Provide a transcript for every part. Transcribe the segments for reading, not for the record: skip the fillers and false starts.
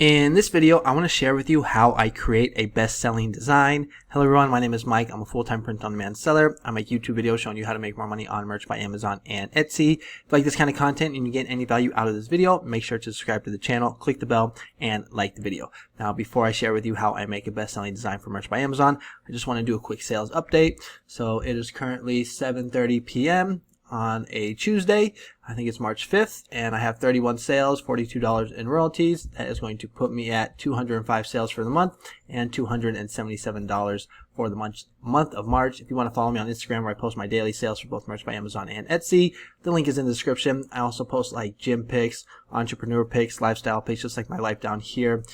In this video, I want to share with you how I create a best-selling design. Hello everyone, my name is Mike. I'm a full-time print-on-demand seller. I make YouTube videos showing you how to make more money on merch by Amazon and Etsy. If you like this kind of content and you get any value out of this video, make sure to subscribe to the channel, click the bell, and like the video. Now, before I share with you how I make a best-selling design for merch by Amazon, I just want to do a quick sales update. So it is currently 7:30 p.m. on a Tuesday. I think it's March 5th, and I have 31 sales, $42 in royalties. That is going to put me at 205 sales for the month and $277 for the month of March. If you want to follow me on Instagram, where I post my daily sales for both merch by Amazon and Etsy, the link is in the description. I also post like gym pics, entrepreneur pics, lifestyle pics, just like my life down here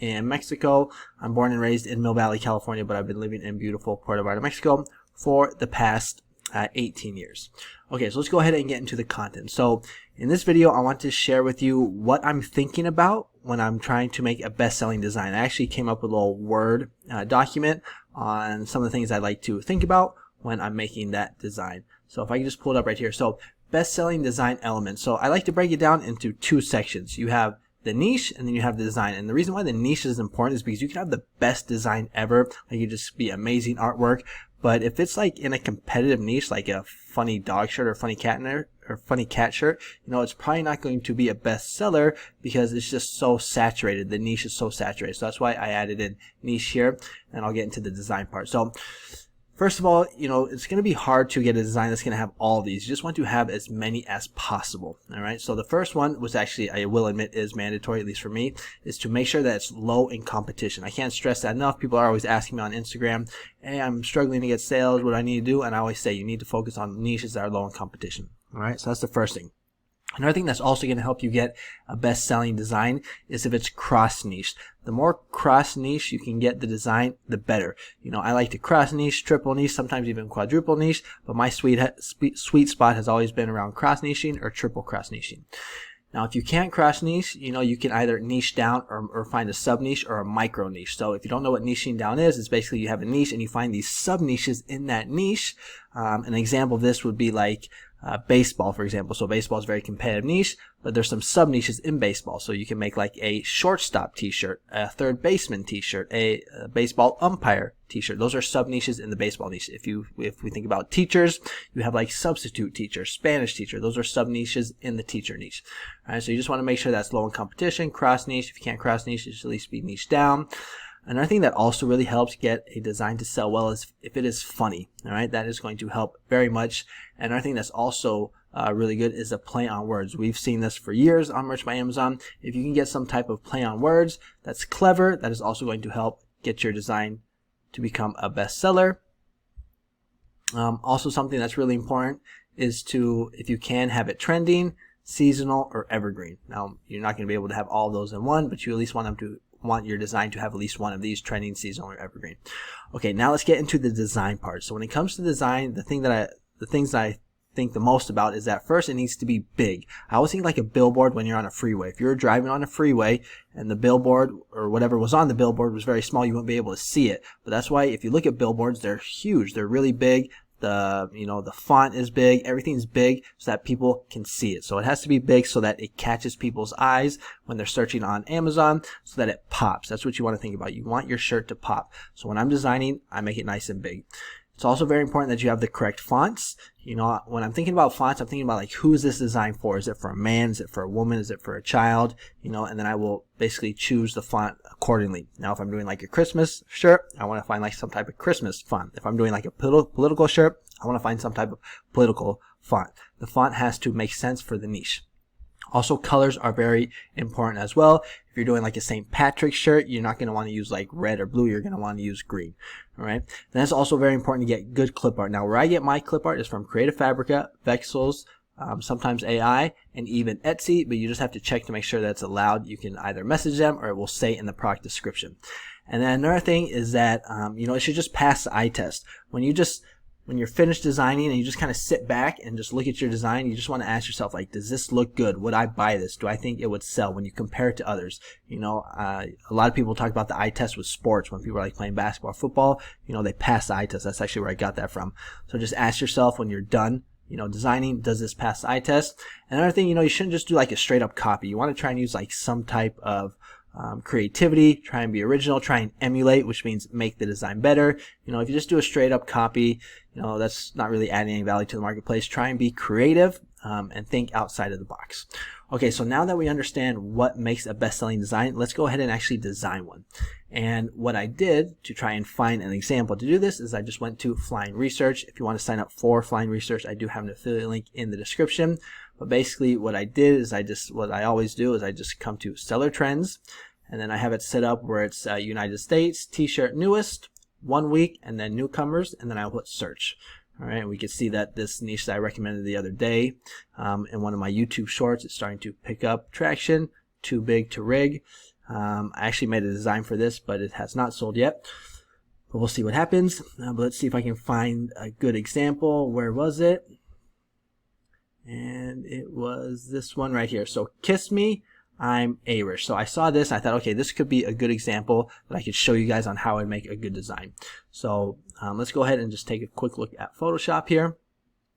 in Mexico. I'm born and raised in Mill Valley, California, but I've been living in beautiful Puerto Vallarta, Mexico for the past 18 years. Okay, so let's go ahead and get into the content. So in this video, I want to share with you what I'm thinking about when I'm trying to make a best-selling design. I actually came up with a little Word document on some of the things I like to think about when I'm making that design. So if I can just pull it up right here. So best-selling design elements. So I like to break it down into two sections. You have the niche, and then you have the design. And the reason why the niche is important is because you can have the best design ever. Like, it just be amazing artwork. But if it's like in a competitive niche, like a funny dog shirt or funny cat shirt, you know, it's probably not going to be a bestseller because it's just so saturated. The niche is so saturated. So that's why I added in niche here, and I'll get into the design part. So first of all, you know, it's going to be hard to get a design that's going to have all these. You just want to have as many as possible. All right. So the first one, which actually I will admit is mandatory, at least for me, is to make sure that it's low in competition. I can't stress that enough. People are always asking me on Instagram, hey, I'm struggling to get sales. What do I need to do? And I always say you need to focus on niches that are low in competition. All right. So that's the first thing. Another thing that's also going to help you get a best-selling design is if it's cross-niche. The more cross-niche you can get the design, the better. You know, I like to cross-niche, triple-niche, sometimes even quadruple-niche, but my sweet spot has always been around cross-niching or triple cross-niching. Now, if you can't cross-niche, you know, you can either niche down or find a sub-niche or a micro-niche. So if you don't know what niching down is, it's basically you have a niche and you find these sub-niches in that niche. An example of this would be like baseball, for example. So baseball is a very competitive niche, but there's some sub niches in baseball. So you can make like a shortstop t-shirt, a third baseman t-shirt, a baseball umpire t-shirt. Those are sub niches in the baseball niche. If we think about teachers, you have like substitute teacher, Spanish teacher. Those are sub niches in the teacher niche. All right, so you just want to make sure that's low in competition, cross niche. If you can't cross niche, it should at least be niche down. Another thing that also really helps get a design to sell well is if it is funny. All right, that is going to help very much. Another thing that's also really good is a play on words. We've seen this for years on Merch by Amazon. If you can get some type of play on words that's clever, that is also going to help get your design to become a bestseller. Also, something that's really important is to, if you can, have it trending, seasonal, or evergreen. Now, you're not going to be able to have all of those in one, but you at least want your design to have at least one of these: trending, seasonal, or evergreen. Okay, now let's get into the design part. So when it comes to design, the things that I think the most about is that first, it needs to be big. I always think like a billboard when you're on a freeway. If you're driving on a freeway and the billboard or whatever was on the billboard was very small, you won't be able to see it. But that's why if you look at billboards, they're huge. They're really big. The font is big, everything's big so that people can see it. So it has to be big so that it catches people's eyes when they're searching on Amazon, so that it pops. That's what you want to think about. You want your shirt to pop. So when I'm designing, I make it nice and big. It's also very important that you have the correct fonts. You know, when I'm thinking about fonts, I'm thinking about like, who is this design for? Is it for a man? Is it for a woman? Is it for a child? You know, and then I will basically choose the font accordingly. Now, if I'm doing like a Christmas shirt, I want to find like some type of Christmas font. If I'm doing like a political shirt, I want to find some type of political font. The font has to make sense for the niche. Also, colors are very important as well. If you're doing like a St. Patrick's shirt, you're not going to want to use like red or blue. You're going to want to use green. All right. Then it's also very important to get good clip art. Now, where I get my clip art is from Creative Fabrica, Vexels, sometimes AI, and even Etsy, but you just have to check to make sure that it's allowed. You can either message them or it will say in the product description. And then another thing is that, you know, it should just pass the eye test. When you're finished designing and you just kind of sit back and just look at your design, you just want to ask yourself, like, does this look good? Would I buy this? Do I think it would sell when you compare it to others? You know, a lot of people talk about the eye test with sports. When people are like playing basketball or football, you know, they pass the eye test. That's actually where I got that from. So just ask yourself when you're done, you know, designing, does this pass the eye test? Another thing, you know, you shouldn't just do like a straight up copy. You want to try and use like some type of creativity, try and be original, try and emulate, which means make the design better. You know, if you just do a straight up copy, you know, that's not really adding any value to the marketplace. Try and be creative and think outside of the box. Okay, so now that we understand what makes a best-selling design, let's go ahead and actually design one. And what I did to try and find an example to do this is I just went to Flying Research. If you want to sign up for Flying Research, I do have an affiliate link in the description. But basically what I did is what I always do is I just come to Seller Trends, and then I have it set up where it's United States, T-shirt newest, 1 week, and then newcomers, and then I'll put search. All right, we can see that this niche that I recommended the other day in one of my YouTube shorts is starting to pick up traction. Too big to rig. I actually made a design for this, but it has not sold yet. But we'll see what happens. But let's see if I can find a good example. Where was it? And it was this one right here. So Kiss Me, I'm Irish. So I saw this, I thought, okay, this could be a good example that I could show you guys on how I'd make a good design. So let's go ahead and just take a quick look at Photoshop here.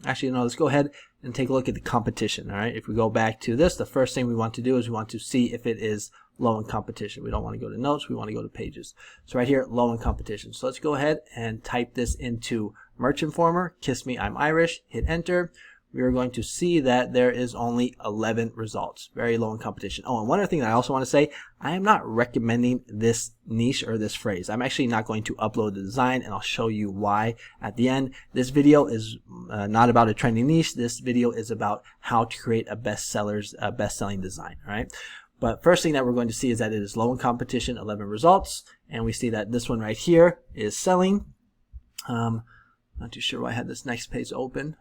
Actually, no, let's go ahead and take a look at the competition. All right, if we go back to this, the first thing we want to do is we want to see if it is low in competition. We don't want to go to notes, we want to go to pages. So right here, low in competition. So let's go ahead and type this into Merch Informer, Kiss Me, I'm Irish, hit enter. We are going to see that there is only 11 results. Very low in competition. Oh, and one other thing that I also want to say, I am not recommending this niche or this phrase. I'm actually not going to upload the design, and I'll show you why at the end. This video is not about a trendy niche. This video is about how to create a best-selling design. All right. But first thing that we're going to see is that it is low in competition, 11 results. And we see that this one right here is selling. Not too sure why I had this next page open.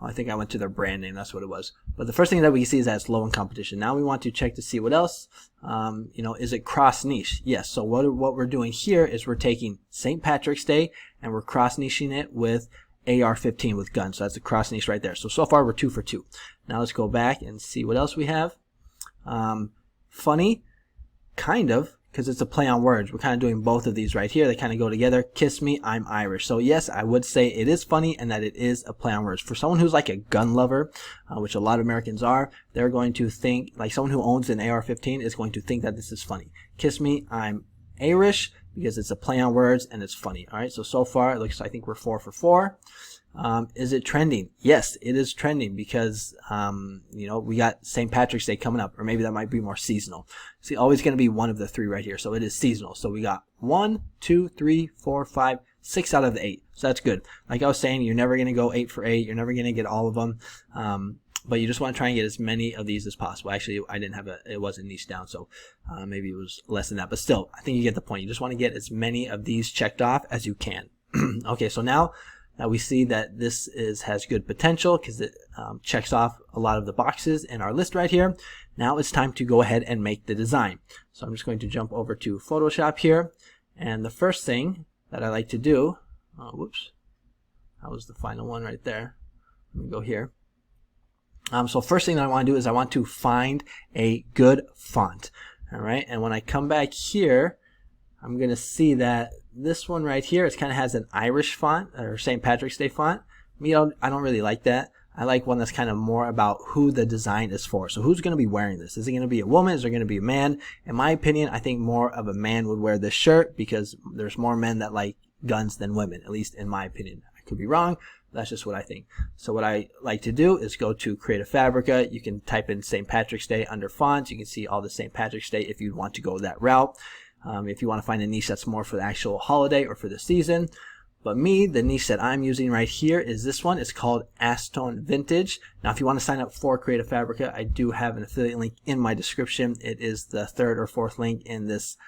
I think I went to their brand name, that's what it was. But the first thing that we see is that it's low in competition. Now we want to check to see what else. You know, is it cross niche? Yes. So what we're doing here is we're taking St. Patrick's Day and we're cross niching it with AR-15 with guns. So that's a cross niche right there. So far we're 2 for 2. Now let's go back and see what else we have. Funny, kind of, because it's a play on words. We're kind of doing both of these right here. They kind of go together. Kiss Me, I'm Irish. So yes, I would say it is funny and that it is a play on words. For someone who's like a gun lover, which a lot of Americans are, they're going to think, like someone who owns an AR-15 is going to think that this is funny. Kiss Me, I'm Irish, because it's a play on words and it's funny. All right, so far it looks, I think we're 4 for 4. Is it trending? Yes, it is trending because, you know, we got St. Patrick's Day coming up, or maybe that might be more seasonal. See, always going to be one of the 3 right here. So it is seasonal. So we got 1, 2, 3, 4, 5, 6 out of the 8. So that's good. Like I was saying, you're never going to go 8 for 8. You're never going to get all of them. But you just want to try and get as many of these as possible. Actually, I didn't have it wasn't niched down, so maybe it was less than that. But still, I think you get the point. You just want to get as many of these checked off as you can. Okay, so now we see that this has good potential because it checks off a lot of the boxes in our list right here. Now it's time to go ahead and make the design. So I'm just going to jump over to Photoshop here. And the first thing that I like to do, whoops, that was the final one right there. Let me go here. So first thing that I want to do is I want to find a good font. All right, and when I come back here, I'm going to see that this one right here, it kind of has an Irish font or St. Patrick's Day font. I don't really like that. I like one that's kind of more about who the design is for. So who's going to be wearing this? Is it going to be a woman? Is it going to be a man? In my opinion, I think more of a man would wear this shirt because there's more men that like guns than women, at least in my opinion. I could be wrong. That's just what I think. So what I like to do is go to Create a Fabrica. You can type in St. Patrick's Day under fonts. You can see all the St. Patrick's Day if you want to go that route. If you want to find a niche that's more for the actual holiday or for the season. But me, the niche that I'm using right here is this one. It's called Acetone Vintage. Now, if you want to sign up for Create a Fabrica, I do have an affiliate link in my description. It is the 3rd or 4th link in this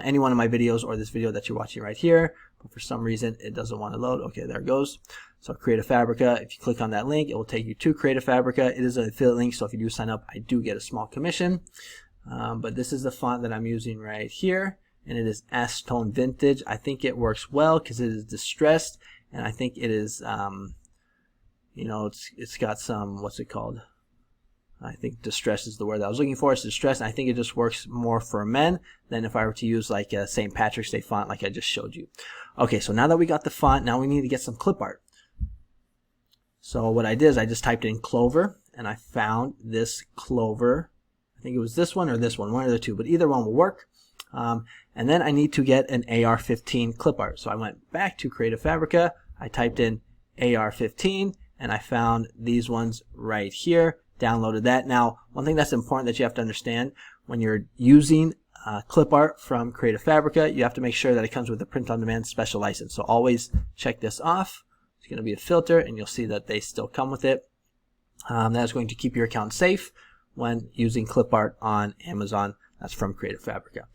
any one of my videos or this video that you're watching right here. But for some reason, it doesn't want to load. Okay, there it goes. So Create a Fabrica, if you click on that link, it will take you to Create a Fabrica. It is an affiliate link, so if you do sign up, I do get a small commission. But this is the font that I'm using right here, and it is Acetone Vintage. I think it works well because it is distressed, and I think it is, you know, it's got some, what's it called? I think distress is the word that I was looking for. It's distress, and I think it just works more for men than if I were to use like a St. Patrick's Day font like I just showed you. Okay, so now that we got the font, now we need to get some clip art. So what I did is I just typed in Clover, and I found this clover. I think it was this one or this one of the two, but either one will work. And then I need to get an AR-15 clip art. So I went back to Creative Fabrica, I typed in AR-15, and I found these ones right here, downloaded that. Now, one thing that's important that you have to understand, when you're using clip art from Creative Fabrica, you have to make sure that it comes with a print-on-demand special license. So always check this off. It's going to be a filter, and you'll see that they still come with it. That's going to keep your account safe when using clip art on Amazon. That's from Creative Fabrica.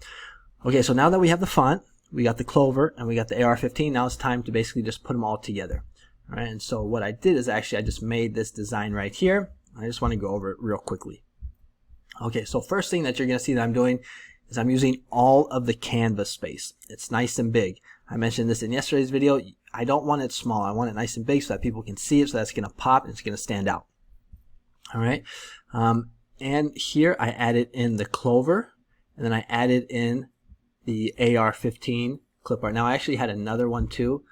Okay, so now that we have the font, we got the clover, and we got the AR-15, now it's time to basically just put them all together. All right, and so what I did is actually I just made this design right here. I just want to go over it real quickly. Okay, so first thing that you're going to see that I'm doing is I'm using all of the canvas space. It's nice and big. I mentioned this in yesterday's video. I don't want it small. I want it nice and big so that people can see it, so that's going to pop and it's going to stand out. All right, and here I added in the clover, and then I added in the AR-15 clip art. Now I actually had another one too,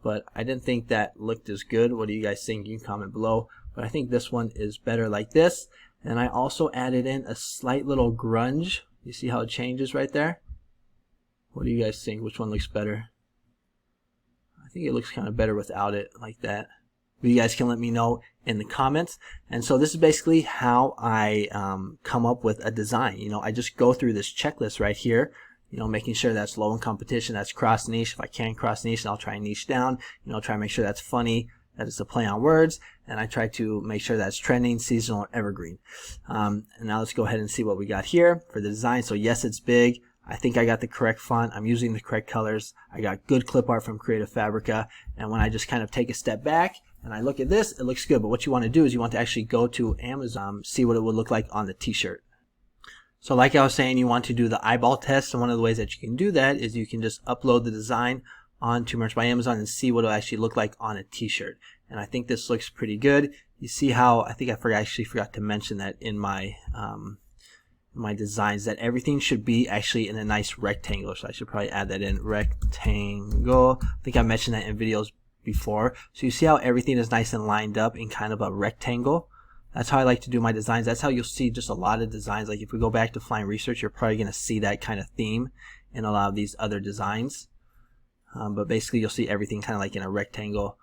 but I didn't think that looked as good. What do you guys think? You can comment below. But I think this one is better like this. And I also added in a slight little grunge. You see how it changes right there? What do you guys think? Which one looks better? I think it looks kind of better without it like that. But you guys can let me know in the comments. And so this is basically how I come up with a design. You know, I just go through this checklist right here. You know, making sure that's low in competition, that's cross niche. If I can't cross niche, then I'll try and niche down. You know, try and make sure that's funny, that it's a play on words, and I try to make sure that's trending, seasonal, or evergreen. And now let's go ahead and see what we got here for the design. So yes, it's big. I think I got the correct font. I'm using the correct colors. I got good clip art from Creative Fabrica. And when I just kind of take a step back and I look at this, it looks good. But what you want to do is you want to actually go to Amazon, see what it would look like on the t-shirt. So like I was saying, you want to do the eyeball test, and one of the ways that you can do that is you can just upload the design onto Merch by Amazon and see what it'll actually look like on a t-shirt. And I think this looks pretty good. You see how, I think I actually forgot to mention that in my my designs, that everything should be actually in a nice rectangle. So I should probably add that in, rectangle. I think I mentioned that in videos before. So you see how everything is nice and lined up in kind of a rectangle? That's how I like to do my designs. That's how you'll see just a lot of designs. Like if we go back to Flying Research, you're probably going to see that kind of theme in a lot of these other designs. But basically you'll see everything kind of like in a rectangle.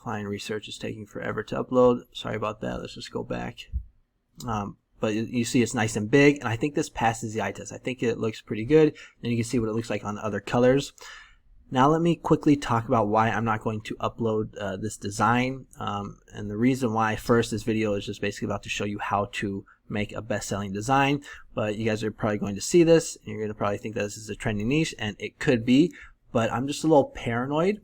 Flying Research is taking forever to upload. Sorry about that. Let's just go back. But you see it's nice and big, and I think this passes the eye test. I think it looks pretty good, and you can see what it looks like on the other colors. Now let me quickly talk about why I'm not going to upload this design. And the reason why, first, this video is just basically about to show you how to make a best-selling design. But you guys are probably going to see this, and you're going to probably think that this is a trendy niche, and it could be. But I'm just a little paranoid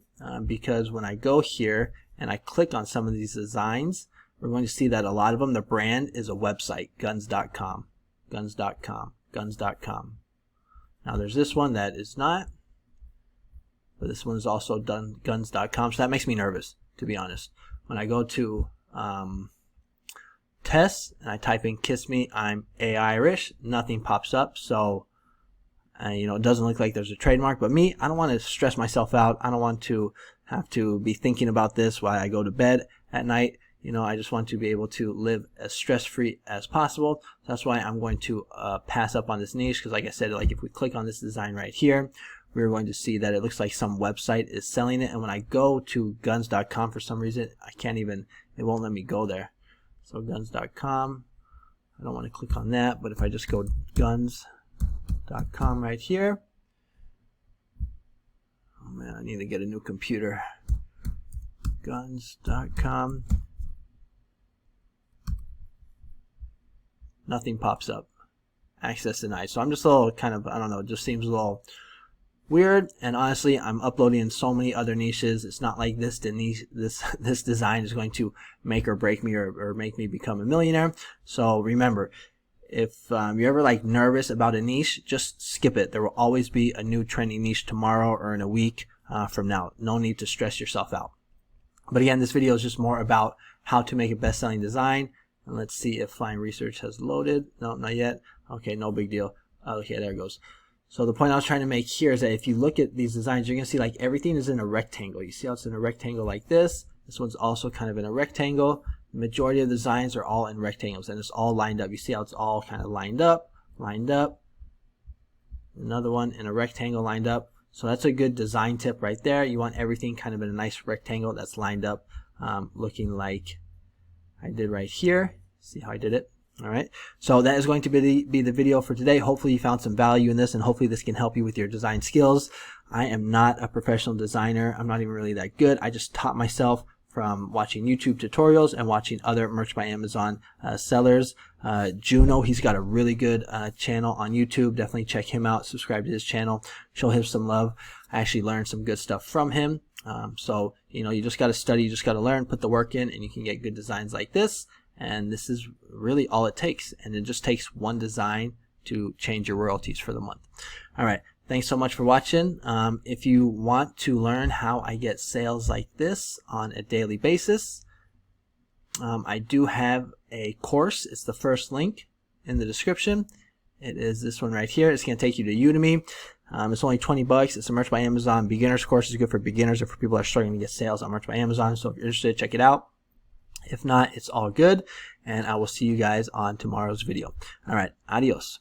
because when I go here and I click on some of these designs, we're going to see that a lot of them, the brand is a website, guns.com, guns.com, guns.com. Now there's this one that is not. But this one is also done guns.com, so that makes me nervous, to be honest. When I go to tests and I type in "kiss me, I'm Irish," nothing pops up. So you know, it doesn't look like there's a trademark. But me, I don't want to stress myself out. I don't want to have to be thinking about this while I go to bed at night. You know, I just want to be able to live as stress-free as possible. So that's why I'm going to pass up on this niche, because like I said, like if we click on this design right here, we're going to see that it looks like some website is selling it. And when I go to guns.com, for some reason, I can't even, it won't let me go there. So guns.com, I don't want to click on that, but if I just go guns.com right here, oh man, I need to get a new computer. Guns.com, nothing pops up. Access denied. So I'm just a little kind of, I don't know, it just seems a little weird. And honestly, I'm uploading in so many other niches. It's not like this design is going to make or break me or make me become a millionaire. So remember, if you're ever like nervous about a niche, just skip it. There will always be a new trendy niche tomorrow or in a week from now. No need to stress yourself out. But again, this video is just more about how to make a best-selling design. And let's see if Flying Research has loaded. No, not yet. Okay, no big deal. Okay, there it goes. So the point I was trying to make here is that if you look at these designs, you're going to see like everything is in a rectangle. You see how it's in a rectangle like this? This one's also kind of in a rectangle. the majority of the designs are all in rectangles, and it's all lined up. You see how it's all kind of lined up. Another one in a rectangle lined up. So that's a good design tip right there. You want everything kind of in a nice rectangle that's lined up, looking like I did right here. See how I did it? All right. So that is going to be the video for today. Hopefully you found some value in this, and hopefully this can help you with your design skills. I am not a professional designer. I'm not even really that good. I just taught myself from watching YouTube tutorials and watching other Merch by Amazon sellers. Juno, he's got a really good channel on YouTube. Definitely check him out. Subscribe to his channel. Show him some love. I actually learned some good stuff from him. So, you know, you just got to study. You just got to learn, put the work in, and you can get good designs like this. And this is really all it takes. And it just takes one design to change your royalties for the month. All right. Thanks so much for watching. If you want to learn how I get sales like this on a daily basis, I do have a course. It's the first link in the description. It is this one right here. It's going to take you to Udemy. It's only $20. It's a Merch by Amazon beginners course. It's good for beginners or for people that are struggling to get sales on Merch by Amazon. So if you're interested, check it out. If not, it's all good. And I will see you guys on tomorrow's video. All right. Adios.